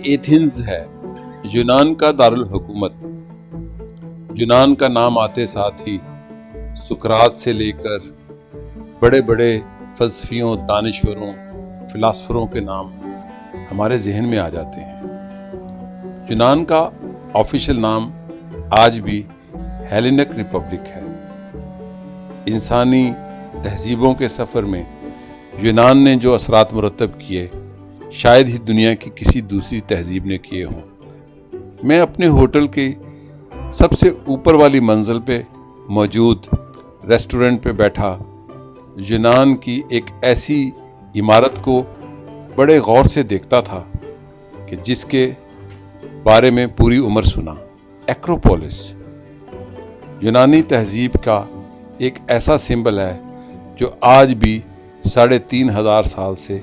Athens है यूनान का दारुल हुकूमत। यूनान का नाम आते साथ ही सुकरात से लेकर बड़े बड़े फलसफियों, दानिश्वरों, फिलासफरों के नाम हमारे जहन में आ जाते हैं। यूनान का ऑफिशियल नाम आज भी हेलेनिक रिपब्लिक है। इंसानी तहजीबों के सफर में यूनान ने जो असरात मुरतब किए, शायद ही दुनिया की किसी दूसरी तहजीब ने किए हों। मैं अपने होटल के सबसे ऊपर वाली मंजिल पे मौजूद रेस्टोरेंट पे बैठा यूनान की एक ऐसी इमारत को बड़े गौर से देखता था कि जिसके बारे में पूरी उम्र सुना। एक्रोपोलिस यूनानी तहजीब का एक ऐसा सिंबल है जो आज भी 3,500 साल से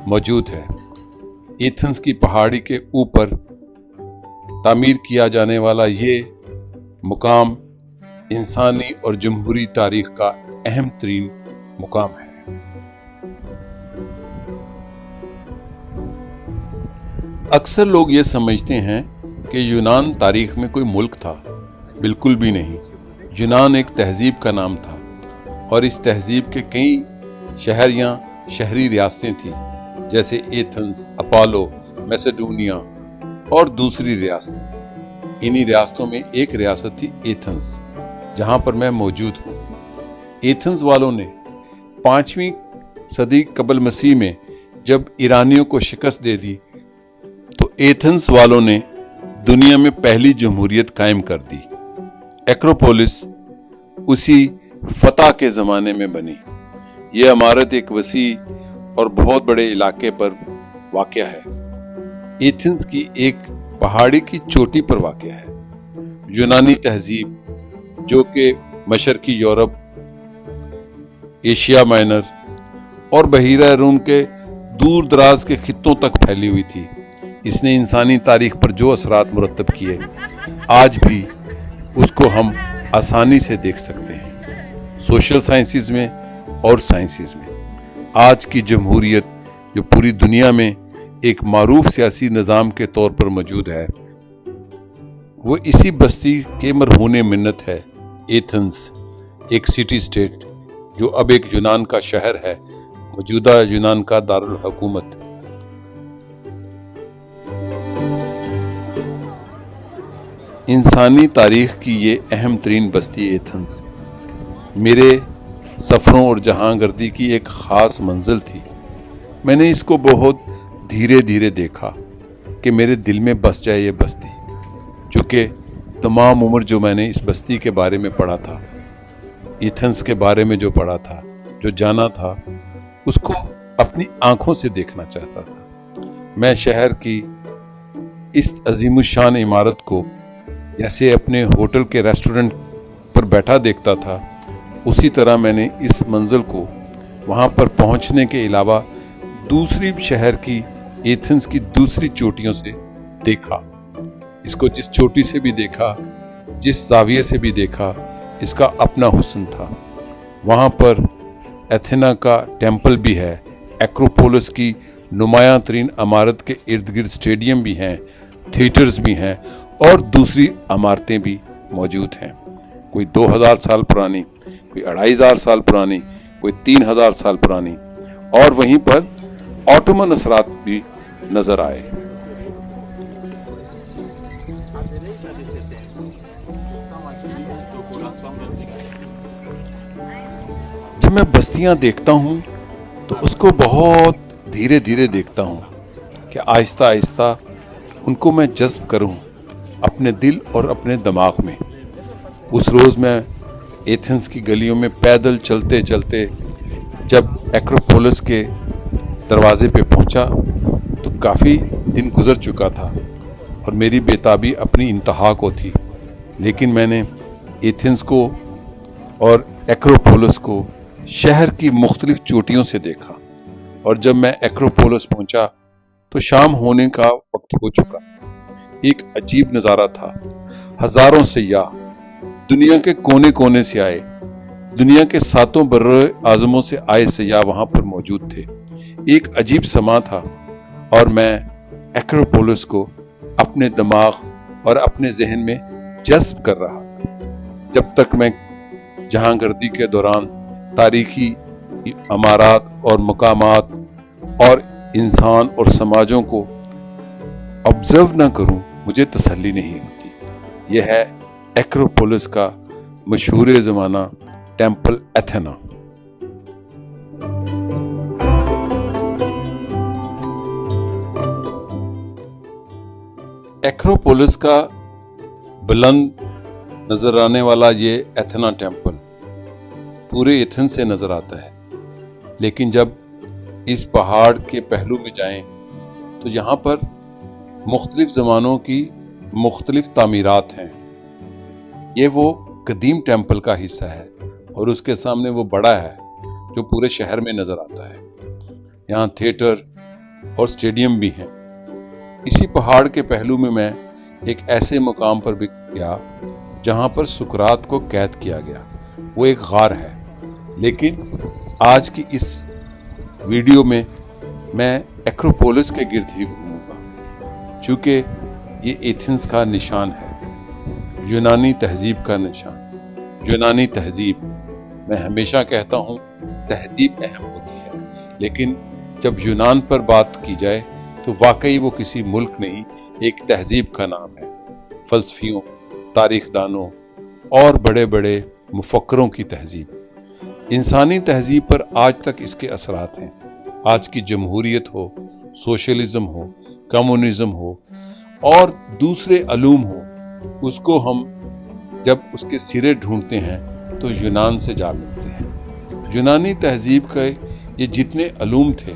मौजूद है। एथेंस की पहाड़ी के ऊपर तामीर किया जाने वाला ये मुकाम इंसानी और जमहूरी तारीख का अहम तरीन मुकाम है। अक्सर लोग ये समझते हैं कि यूनान तारीख में कोई मुल्क था। बिल्कुल भी नहीं। यूनान एक तहजीब का नाम था और इस तहजीब के कई शहर या शहरी रियासतें थी, जैसे एथेंस, अपोलो, मैसेडोनिया और दूसरी रियासतें। इन्हीं रियासतों में एक रियासत थी एथेंस, जहां पर मैं मौजूद हूं। एथेंस वालों ने 5वीं सदी कबल मसीह में जब ईरानियों को शिकस्त दे दी तो एथेंस वालों ने दुनिया में पहली जमहूरियत कायम कर दी। एक्रोपोलिस उसी फतह के जमाने में बनी। यह इमारत एक वसी और बहुत बड़े इलाके पर वाक़या है। एथेंस की एक पहाड़ी की चोटी पर वाक़या है। यूनानी तहजीब जो कि मशरकी यूरोप, एशिया माइनर और बहीरा रूम के दूर दराज के खित्तों तक फैली हुई थी। इसने इंसानी तारीख पर जो असरात मुरतब किए, आज भी उसको हम आसानी से देख सकते हैं, सोशल साइंसेज में और साइंसेज में। आज की जमहूरियत जो पूरी दुनिया में एक मारूफ सियासी निजाम के तौर पर मौजूद है, वो इसी बस्ती के मरहूने मिन्नत है। एथेंस एक सिटी स्टेट जो अब एक यूनान का शहर है, मौजूदा यूनान का दारुल हुकूमत। इंसानी तारीख की ये अहम तरीन बस्ती एथेंस मेरे सफरों और जहांगर्दी की एक खास मंजिल थी। मैंने इसको बहुत धीरे धीरे देखा कि मेरे दिल में बस जाए ये बस्ती, चूंकि तमाम उम्र जो मैंने इस बस्ती के बारे में पढ़ा था, एथेंस के बारे में जो पढ़ा था, जो जाना था, उसको अपनी आंखों से देखना चाहता था। मैं शहर की इस अजीमुशान इमारत को जैसे अपने होटल के रेस्टोरेंट पर बैठा देखता था, उसी तरह मैंने इस मंजिल को वहां पर पहुंचने के अलावा दूसरी शहर की एथेंस की दूसरी चोटियों से देखा। इसको जिस चोटी से भी देखा, जिस जाविये से भी देखा, इसका अपना हुस्न था। वहां पर एथेना का टेम्पल भी है, एक्रोपोलिस की नुमायां तरीन इमारत के इर्द गिर्द स्टेडियम भी हैं, थिएटर्स भी हैं और दूसरी इमारतें भी मौजूद हैं। कोई 2000 साल पुरानी, कोई 2500 साल पुरानी, कोई 3000 साल पुरानी, और वहीं पर ऑटोमन असरात भी नजर आए। जब मैं बस्तियां देखता हूं तो उसको बहुत धीरे धीरे देखता हूं कि आहिस्ता आहिस्ता उनको मैं जज्ब करूं अपने दिल और अपने दिमाग में। उस रोज मैं एथेंस की गलियों में पैदल चलते चलते जब एक्रोपोलिस के दरवाजे पे पहुंचा तो काफी दिन गुजर चुका था और मेरी बेताबी अपनी इंतहा को थी। लेकिन मैंने एथेंस को और एक्रोपोलिस को शहर की मुख्तलिफ चोटियों से देखा, और जब मैं एक्रोपोलिस पहुंचा तो शाम होने का वक्त हो चुका। एक अजीब नजारा था। हजारों सयाह दुनिया के कोने कोने से आए, दुनिया के 7 बर्रे आजमों से आए सयाह वहां पर मौजूद थे। एक अजीब समा था और मैं एक्रोपोलिस को अपने दिमाग और अपने जहन में जज्ब कर रहा था। जब तक मैं जहांगीरदी के दौरान तारीखी इमारत और मकामात और इंसान और समाजों को ऑब्जर्व ना करूं, मुझे तसल्ली नहीं होती। यह है एक्रोपोलिस का मशहूर ज़माना टेम्पल एथेना। एक्रोपोलिस का बुलंद नजर आने वाला ये एथेना टेम्पल पूरे एथेंस से नजर आता है, लेकिन जब इस पहाड़ के पहलू में जाएं तो यहाँ पर मुख्तलिफ ज़मानों की मुख्तलिफ तामीरात हैं। ये वो कदीम टेम्पल का हिस्सा है और उसके सामने वो बड़ा है जो पूरे शहर में नजर आता है। यहाँ थिएटर और स्टेडियम भी हैं। इसी पहाड़ के पहलू में मैं एक ऐसे मुकाम पर भी गया जहां पर सुकरात को कैद किया गया। वो एक गार है, लेकिन आज की इस वीडियो में मैं एक्रोपोलिस के गिर्द ही घूमूंगा, चूंकि ये एथेंस का निशान है, यूनानी तहजीब का निशान। यूनानी तहजीब, मैं हमेशा कहता हूं तहजीब अहम होती है, लेकिन जब यूनान पर बात की जाए तो वाकई वो किसी मुल्क नहीं, एक तहजीब का नाम है। फलसफियों, तारीखदानों और बड़े बड़े मुफक्करों की तहजीब। इंसानी तहजीब पर आज तक इसके असरात हैं। आज की जमहूरियत हो, सोशलिज्म हो, कम्युनिज्म हो और दूसरे अलूम हो, उसको हम जब उसके सिरे ढूंढते हैं तो यूनान से जा मिलते हैं। यूनानी तहजीब के ये जितने अलूम थे,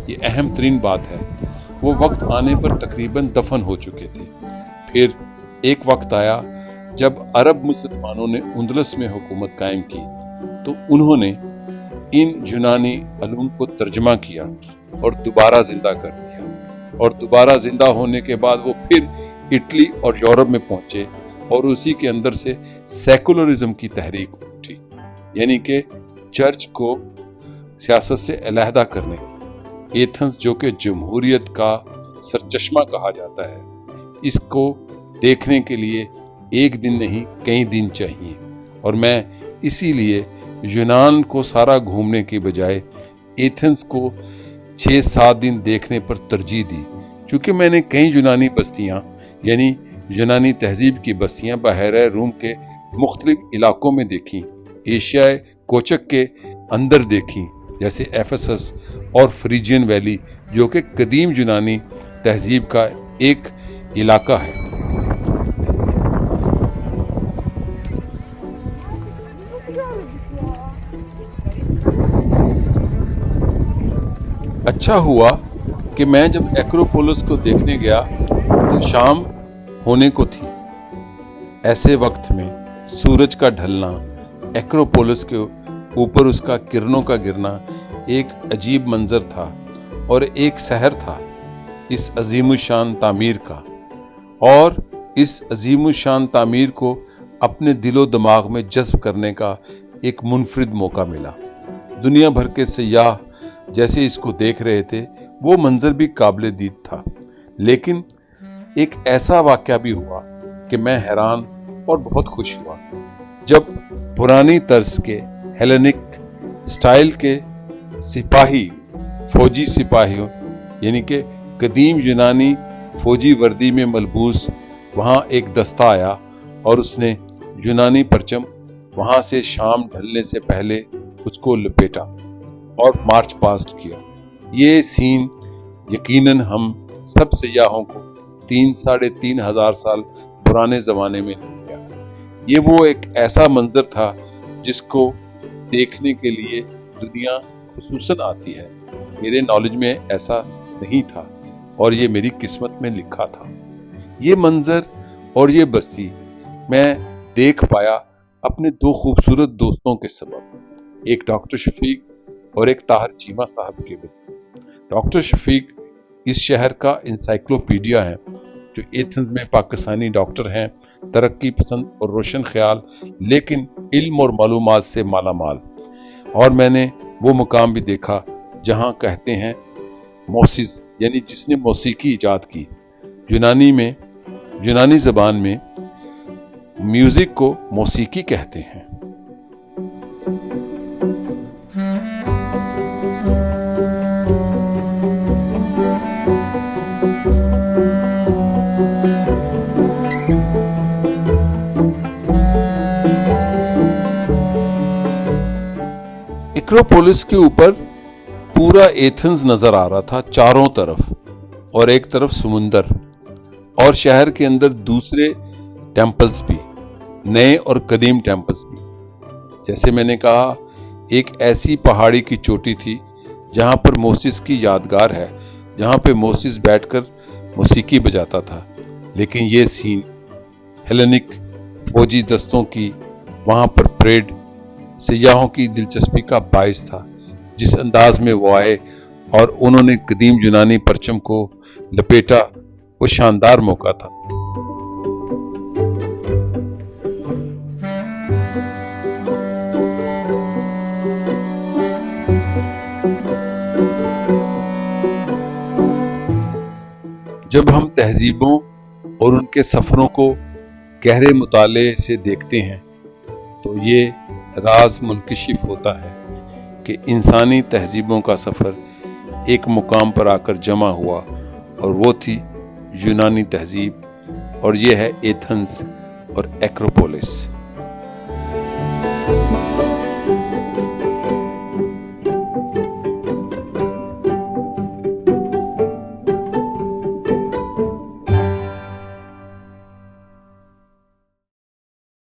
ये अहम तरीन बात है, वो वक्त आने पर तकरीबन दफन हो चुके थे। फिर एक वक्त आया जब अरब मुसलमानों ने उंदलस में हुकूमत कायम की, तो उन्होंने इन यूनानी अलूम को तर्जमा किया और दोबारा जिंदा कर दिया। और दोबारा जिंदा होने के बाद वो फिर इटली और यूरोप में पहुंचे और उसी के अंदर से सेकुलरिज्म की तहरीक उठी, यानी कि चर्च को सियासत से अलहदा करने की। एथेंस जो कि जमहूरियत का सरचश्मा कहा जाता है, इसको देखने के लिए एक दिन नहीं कई दिन चाहिए। और मैं इसीलिए यूनान को सारा घूमने के बजाय एथेंस को 6-7 दिन देखने पर तरजीह दी, क्योंकि मैंने कई यूनानी बस्तियां यानी यूनानी तहजीब की बस्तियां बहरे रूम के मुख्तलिफ इलाकों में देखी, एशियाई कोचक के अंदर देखी, जैसे एफेसस और फ्रीजियन वैली जो कि कदीम यूनानी तहजीब का एक इलाका है। अच्छा हुआ कि मैं जब एक्रोपोलिस को देखने गया तो शाम होने को थी। ऐसे वक्त में सूरज का ढलना, एक्रोपोलिस के ऊपर उसका किरणों का गिरना एक अजीब मंजर था और एक सहर था इस अजीमुशान तामीर का। और इस अजीमुशान तामीर को अपने दिलो दिमाग में जज्ब करने का एक मुनफरिद मौका मिला। दुनिया भर के सयाह जैसे इसको देख रहे थे, वो मंजर भी काबिल दीद था। लेकिन एक ऐसा वाकया भी हुआ कि मैं हैरान और बहुत खुश हुआ जब पुरानी तर्ज के हेलेनिक स्टाइल के सिपाही, फौजी सिपाहियों यानी कि कदीम यूनानी फौजी वर्दी में मलबूस वहां एक दस्ता आया और उसने यूनानी परचम वहां से शाम ढलने से पहले उसको लपेटा और मार्च पास्ट किया। ये सीन यकीनन हम सब सयाहों को 3-3.5 हजार साल पुराने जमाने में ले गया। ये वो एक ऐसा मंजर था जिसको देखने के लिए दुनिया खुसूसन आती है। मेरे नॉलेज में ऐसा नहीं था और ये मेरी किस्मत में लिखा था। ये मंजर और ये बस्ती मैं देख पाया अपने 2 खूबसूरत दोस्तों के सबब, एक डॉक्टर शफीक और एक ताहिर चीमा साहब के वजह। डॉक्टर शफीक इस शहर का इंसाइक्लोपीडिया है, जो एथेंस में पाकिस्तानी डॉक्टर हैं, तरक्की पसंद और रोशन ख्याल, लेकिन इल्म और मालूमात से माला माल। और मैंने वो मुकाम भी देखा जहां कहते हैं मोसिस यानी जिसने मौसीकी इजाद की। यूनानी जबान में म्यूजिक को मौसीकी कहते हैं। एक्रोपोलिस के ऊपर पूरा एथेंस नजर आ रहा था चारों तरफ, और एक तरफ समुंदर, और शहर के अंदर दूसरे टेम्पल्स भी, नए और कदीम टेम्पल्स भी। जैसे मैंने कहा, एक ऐसी पहाड़ी की चोटी थी जहां पर मोसेस की यादगार है, जहां पे मोसेस बैठकर मौसीकी बजाता था। लेकिन ये सीन हेलेनिक फौजी दस्तों की वहां पर परेड सियाहों की दिलचस्पी का बाइस था। जिस अंदाज में वो आए और उन्होंने कदीम यूनानी परचम को लपेटा, वो शानदार मौका था। जब हम तहजीबों और उनके सफरों को गहरे मुताले से देखते हैं तो ये राज मुनकशिफ होता है कि इंसानी तहजीबों का सफर एक मुकाम पर आकर जमा हुआ, और वो थी यूनानी तहजीब, और ये है एथेंस और एक्रोपोलिस।